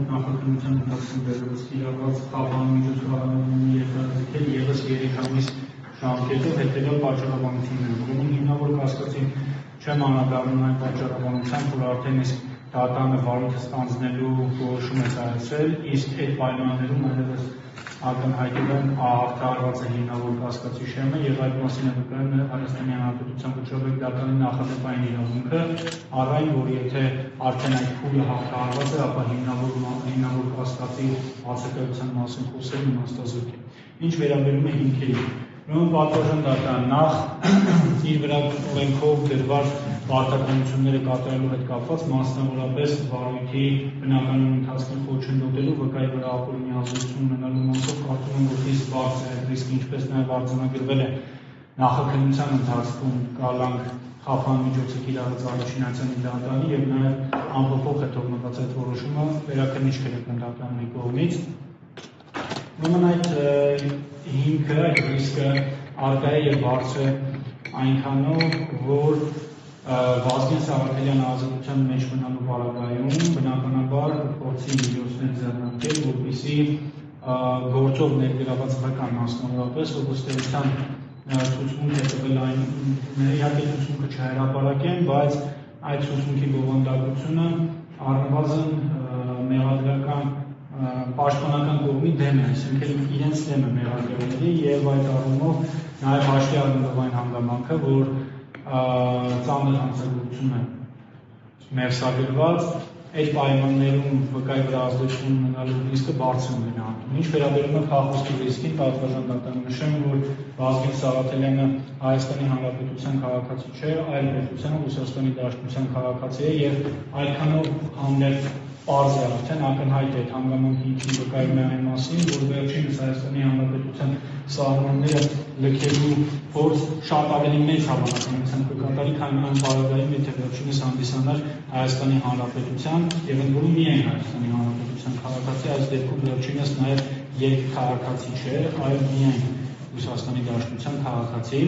նախաքննության ընթացքում դեռևս կիրառված խափան միջոցառումների երկարաձգել ևս 3 ամիս ժամկետով հետևյալ պատճառաբանություններով։ Ուրեմն հիմնավոր կասկածի չեմ անդրադառնում այն պատճառաբանությամբ, որ արդեն իսկ դատանը վարույթը ստանձնելու որոշում է կայացրել, իսկ այդ պայմաններում այլևս ակնհայտել են հաղթահարված է հիմնավոր կասկածի շեմը եւ այդ մասին է վկայում Հայաստանի Հանրապետության վճռել դատանի նախադեպային իրավունքը, առայն որ եթե արդեն այդ փուլը հաղթահարված է, ապա հիմնավոր կասկածի բացակայության մասին խոսելն իմաստազուրկ է։ Ինչ վերաբերում է հիմքերին, ուրեմն պատվարժան դատարան նախ իր վրա օրենքով դրված պարտականությունները կատարելու հետ կապված մասնավորապես վարույթի բնականոն ընթացքին խոչընդոտելու վկայի վրա ապօրինի ազդեցություն ունենալու մասով կարծում եմ, որ իսկ բարձր է ռիսկը, ինչպես նաև արձանագրվել է նախաքննության ընթացքում կալանք խափան միջոցը կիրառած առաջին անգամի դատարանի եւ նաև անփոփոխ է թողնված այդ որոշումը վերաքննիչ քրեական դատարանի կողմից։ Ուրեմն այդ հիմքը, այդ ռիսկը առկա է եւ բարձր է այնքանով, որ Վազգեն Սաղաթելյանը ազատության մեջ մնալու պարագայում բնականաբար փորձի միջոցներ ձեռնարկել, որպեսզի գործով ներգրաված վկան մասնավորապես ըստեյության ցուցմունք է տվել այն իհարկե ցուցմունքը չհրապարակեն, բայց այդ ցուցմունքի բովանդակությունը առնվազն մեղադրական պաշտպանական կողմի դեմ է, այսինքն իրենց դեմ է մեղադրողների եւ այդ առումով նաեւ հաշվի առնելով այն հանգամանքը, որ ծանր հանցագործություն է մերսագրված, այդ պայմաններում վկայի վրա ազդեցություն ունենալու ռիսկը բարձր է գնահատվում։ Ինչ վերաբերում է փախուստի ռիսկին, պատվարժան դատարան նշեմ, որ Վազգեն Սաղաթելյանը Հայաստանի Հանրապետության քաղաքացի չէ, այլ պետության Ռուսաստանի Դաշնության քաղաքացի է եւ այդքանով հանդերձ պարզ է արդեն ակնհայտ է հանգամանքի ինքնին վկայում է այն մասին, որ վերջինս Հայաստանի Հանրապետության սահմանները լքելու փորձ շատ ավելի մեծ հավանականությամբ կկատարի, քան այն պարագայում, եթե վերջինս հանդիսանար Հայաստանի Հանրապետության եւ ընդ որում միայն Հայաստանի Հանրապետության քաղաքացի, այս դեպքում վերջինս նաեւ երկքաղաքացի չէ, այլ միայն Ռուսաստանի Դաշնության քաղաքացի։